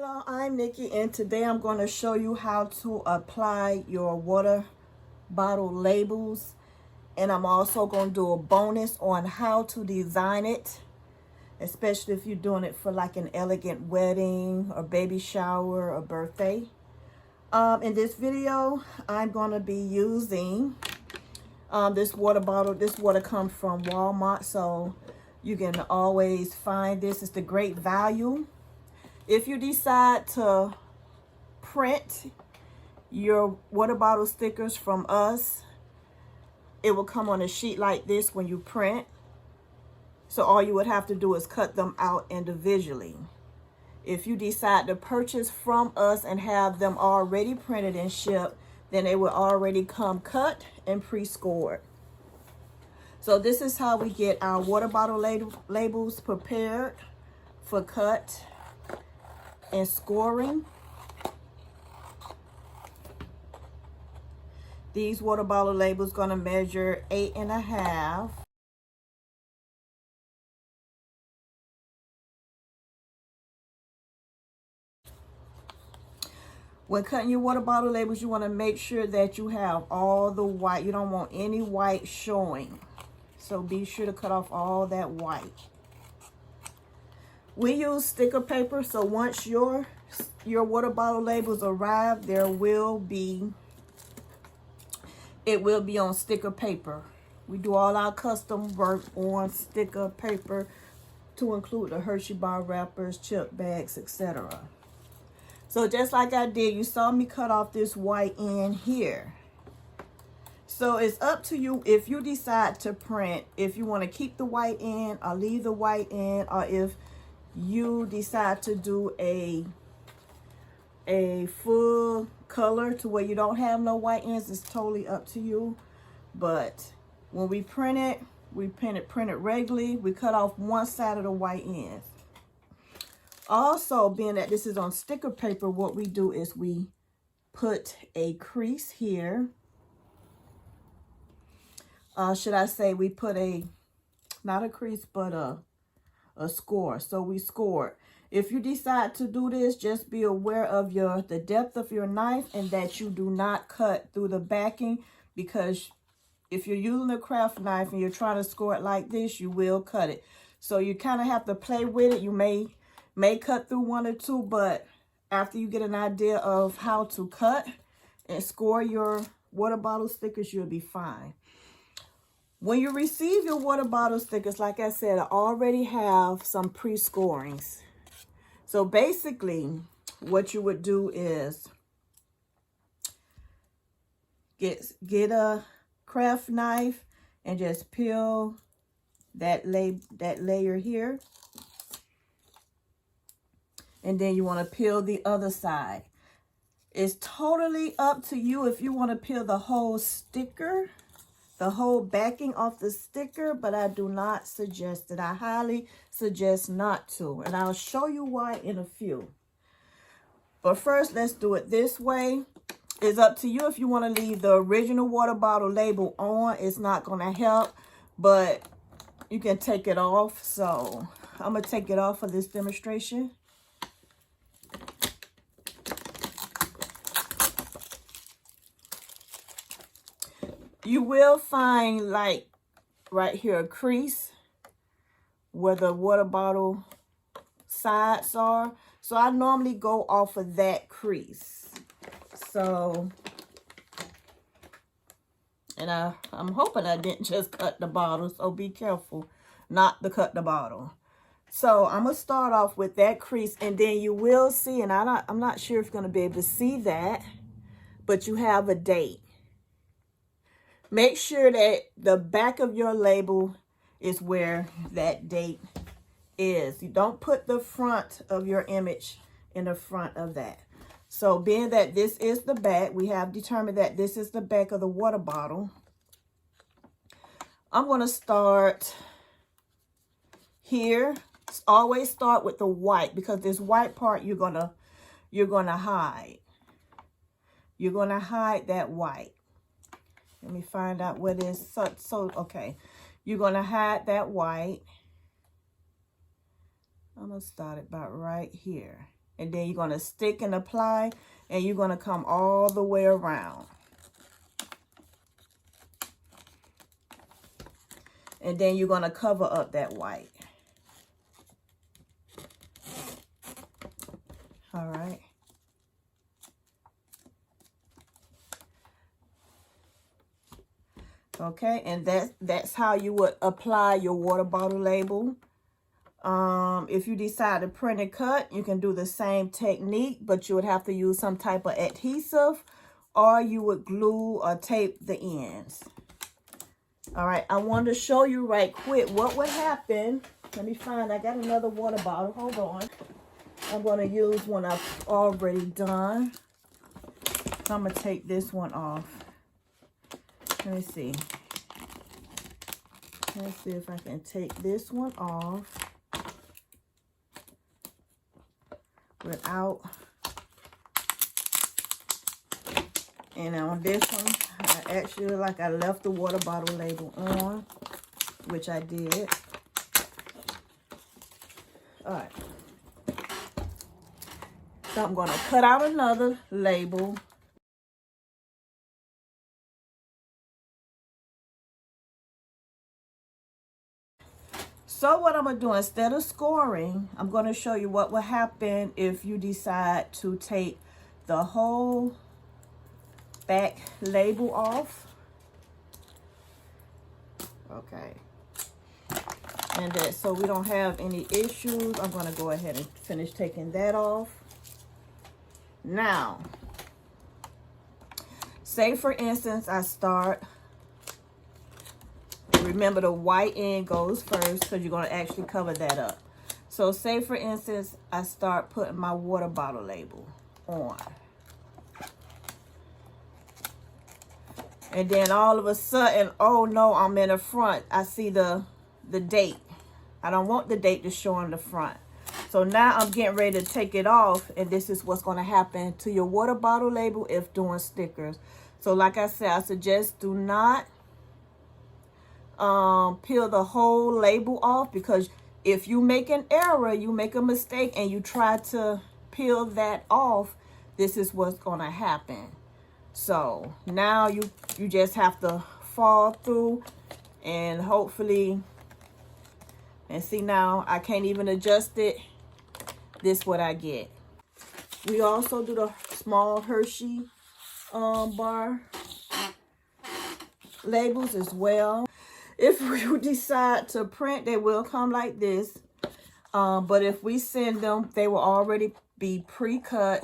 Hello, I'm Nikki, and today I'm going to show you how to apply your water bottle labels, and I'm also going to do a bonus on how to design it, especially if you're doing it for like an elegant wedding or baby shower or birthday. In this video, I'm going to be using this water bottle. This water comes from Walmart, so you can always find this. It's a great value. If you decide to print your water bottle stickers from us, it will come on a sheet like this when you print. So all you would have to do is cut them out individually. If you decide to purchase from us and have them already printed and shipped, then they will already come cut and pre-scored. So this is how we get our water bottle labels prepared for cut and scoring. These water bottle labels gonna measure 8.5. When cutting your water bottle labels, you want to make sure that you have all the white. You don't want any white showing. So be sure to cut off all that white. We use sticker paper, so once your water bottle labels arrive, it will be on sticker paper. We do all our custom work on sticker paper, to include the Hershey bar wrappers, chip bags, etc. So just like I did, you saw me cut off this white end here. So it's up to you if you decide to print, if you want to keep the white end or leave the white end, or if you decide to do a full color to where you don't have no white ends. It's totally up to you. But when we print it, we print it regularly. We cut off one side of the white ends. Also, being that this is on sticker paper, what we do is we put a crease here. Should I say we put not a crease, but a score. So we score. If you decide to do this, just be aware of the depth of your knife and that you do not cut through the backing, because if you're using a craft knife and you're trying to score it like this, you will cut it. So you kind of have to play with it. You may cut through one or two, but after you get an idea of how to cut and score your water bottle stickers, you'll be fine. When you receive your water bottle stickers, like I said, I already have some pre-scorings. So basically, what you would do is get a craft knife and just peel that layer here. And then you want to peel the other side. It's totally up to you if you want to peel the whole sticker, the whole backing off the sticker, but I do not suggest it. I highly suggest not to, and I'll show you why in a few. But first, let's do it this way. It's up to you if you want to leave the original water bottle label on. It's not going to help, but you can take it off. So I'm going to take it off for this demonstration. You will find, like right here, a crease where the water bottle sides are. So I normally go off of that crease. So, and I'm hoping I didn't just cut the bottle, so be careful not to cut the bottle. So I'm going to start off with that crease, and then you will see, and I'm not sure if you're going to be able to see that, but you have a date. Make sure that the back of your label is where that date is. You don't put the front of your image in the front of that. So being that this is the back, we have determined that this is the back of the water bottle. I'm going to start here. Always start with the white, because this white part you're gonna hide. You're going to hide that white. Let me find out what is so okay. You're going to hide that white. I'm going to start it about right here. and then you're going to stick and apply, and you're going to come all the way around. And then you're going to cover up that white. All right. Okay, and that's how you would apply your water bottle label. If you decide to print and cut, you can do the same technique, but you would have to use some type of adhesive, or you would glue or tape the ends. All right, I wanted to show you right quick what would happen. Let me find, I got another water bottle. Hold on. I'm going to use one I've already done. I'm going to take this one off. Let me see. Let's see if I can take this one off without. And on this one, I actually like I left the water bottle label on, which I did. All right. So I'm going to cut out another label. So what I'm going to do, instead of scoring, I'm going to show you what will happen if you decide to take the whole back label off. Okay. And that, so we don't have any issues, I'm going to go ahead and finish taking that off. Now, say for instance, I start, remember the white end goes first because you're going to actually cover that up. So say for instance, I start putting my water bottle label on. And then all of a sudden, oh no, I'm in the front. I see the date. I don't want the date to show on the front. So now I'm getting ready to take it off, and this is what's going to happen to your water bottle label if doing stickers. So like I said, I suggest do not peel the whole label off, because if you make an error, you make a mistake, and you try to peel that off, this is what's going to happen. So now you just have to fall through, and hopefully, and see now I can't even adjust it. This is what I get. We also do the small Hershey bar labels as well. If you decide to print, they will come like this. But if we send them, they will already be pre-cut,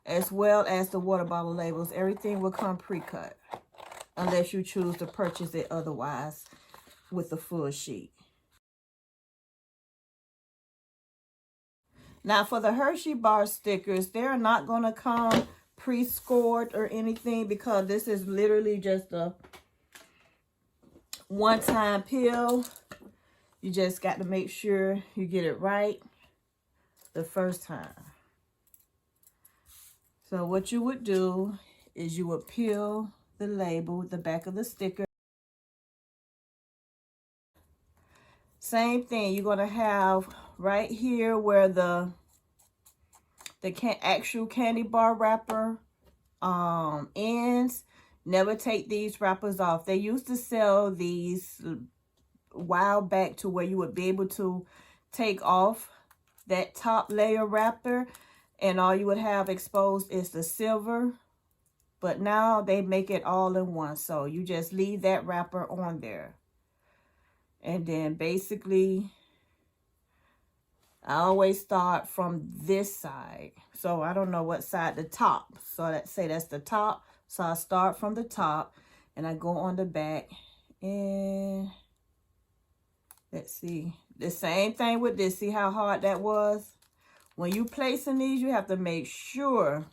as well as the water bottle labels. Everything will come pre-cut, unless you choose to purchase it otherwise with the full sheet. Now for the Hershey bar stickers, they're not going to come pre-scored or anything, because this is literally just a one-time peel. You just got to make sure you get it right the first time. So what you would do is you would peel the label, the back of the sticker. Same thing, you're going to have right here where the actual candy bar wrapper ends. Never take these wrappers off. They used to sell these a while back to where you would be able to take off that top layer wrapper, and all you would have exposed is the silver. But now they make it all in one, so you just leave that wrapper on there. And then basically, I always start from this side. So I don't know what side, the top. So let's say that's the top. So I start from the top and I go on the back. And let's see. The same thing with this. See how hard that was? When you placing these, you have to make sure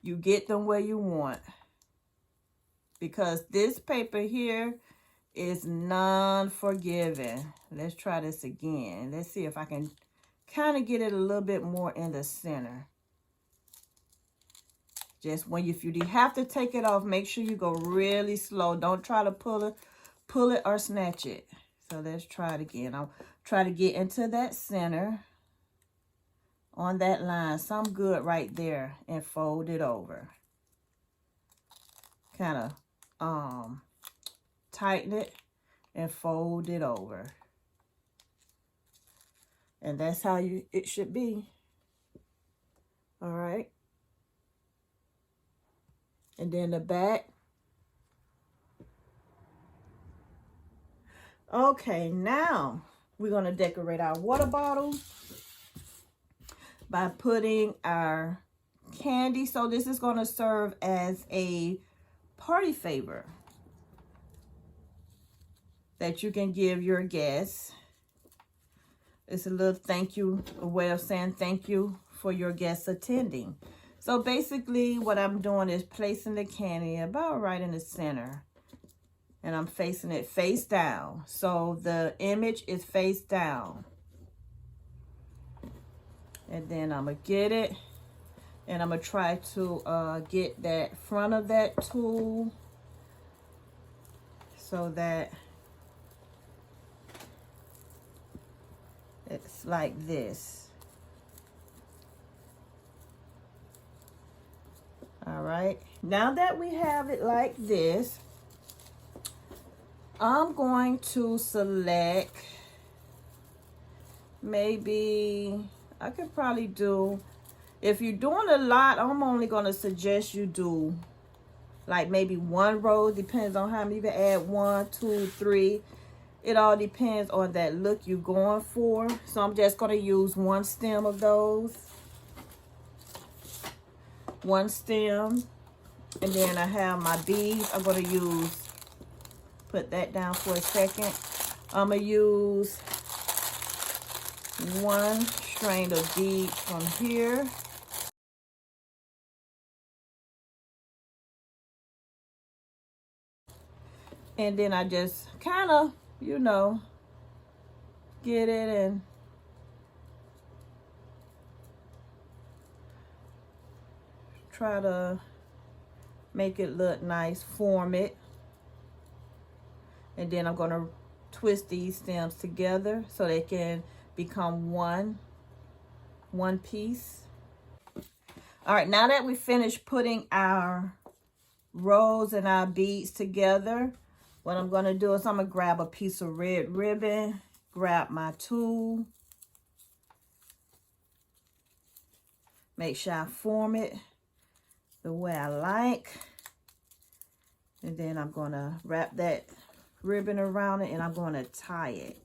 you get them where you want. Because this paper here is non-forgiving. Let's try this again. Let's see if I can kind of get it a little bit more in the center. Just when if you have to take it off, make sure you go really slow. Don't try to pull it or snatch it. So let's try it again. I'll try to get into that center. on that line, some good right there, and fold it over. Kind of tighten it and fold it over. And that's how it should be. All right. And then the back. Okay, now we're going to decorate our water bottle by putting our candy. So this is going to serve as a party favor that you can give your guests. It's a little thank you, a way of saying thank you for your guests attending. So basically what I'm doing is placing the candy about right in the center. And I'm facing it face down. So the image is face down. And then I'm going to get it. And I'm going to try to get that front of that tool so that it's like this. All right. Now that we have it like this, I'm going to select, maybe, I could probably do, if you're doing a lot, I'm only going to suggest you do like maybe one row. Depends on how many you can add, 1, 2, 3. It all depends on that look you're going for. So I'm just going to use one stem of those. One stem. And then I have my beads. I'm going to use, put that down for a second. I'm going to use one string of beads from here. And then I just kind of, you know, get it and try to make it look nice, form it. And then I'm going to twist these stems together so they can become one piece. All right, now that we finished putting our rows and our beads together, what I'm going to do is I'm going to grab a piece of red ribbon, grab my tool, make sure I form it the way I like, and then I'm going to wrap that ribbon around it and I'm going to tie it.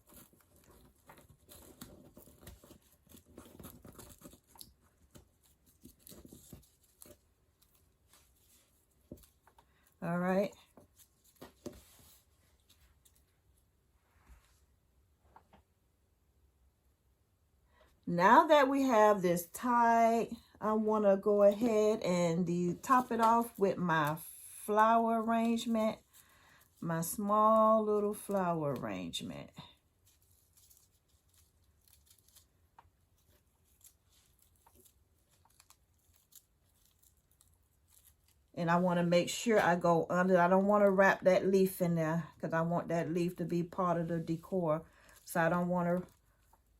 All right. Now that we have this tied, I want to go ahead and top it off with my flower arrangement, my small little flower arrangement. And I want to make sure I go under. I don't want to wrap that leaf in there because I want that leaf to be part of the decor. So I don't want to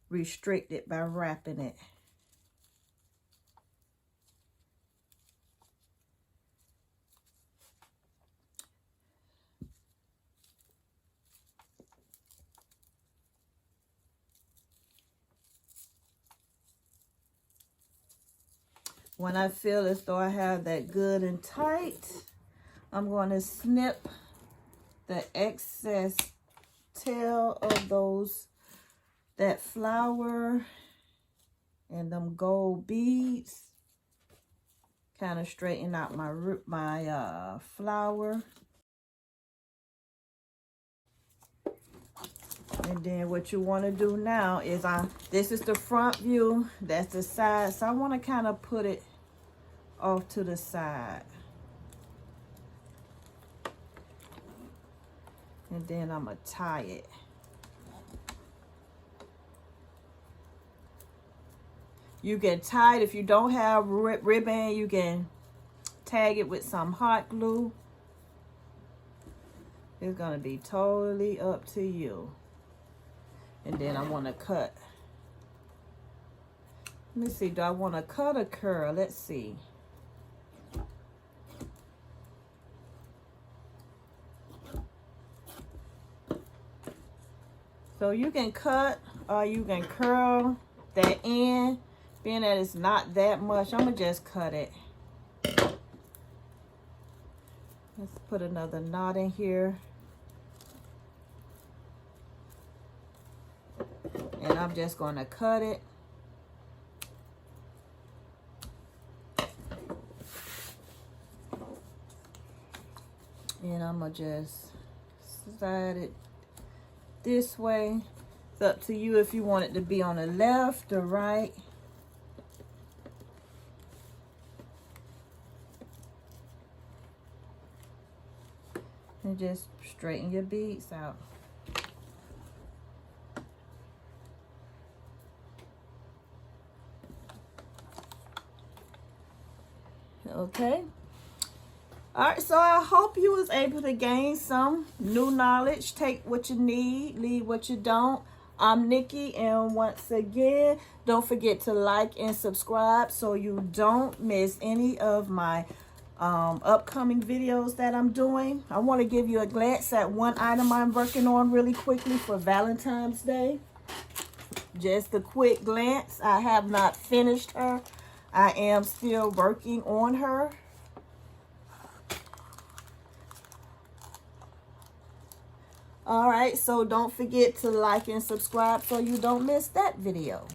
restrict it by wrapping it. When I feel as though I have that good and tight, I'm going to snip the excess tail of that flower and them gold beads. Kind of straighten out my flower. And then what you want to do now is this is the front view, that's the side. So I want to kind of put it off to the side. And then I'm going to tie it. You can tie it. If you don't have ribbon, you can tag it with some hot glue. It's going to be totally up to you. And then I want to cut Let me see, do I want to cut or curl? Let's see. So you can cut or you can curl that end. Being that it's not that much, I'm going to just cut it. Let's put another knot in here. And I'm just going to cut it. And I'm going to just slide it this way. It's up to you if you want it to be on the left or right. And just straighten your beads out. Okay. All right, so I hope you was able to gain some new knowledge. Take what you need, leave what you don't. I'm Nikki, and once again, don't forget to like and subscribe so you don't miss any of my upcoming videos that I'm doing. I want to give you a glance at one item I'm working on really quickly for Valentine's Day. Just a quick glance. I have not finished her. I am still working on her. All right, so don't forget to like and subscribe so you don't miss that video.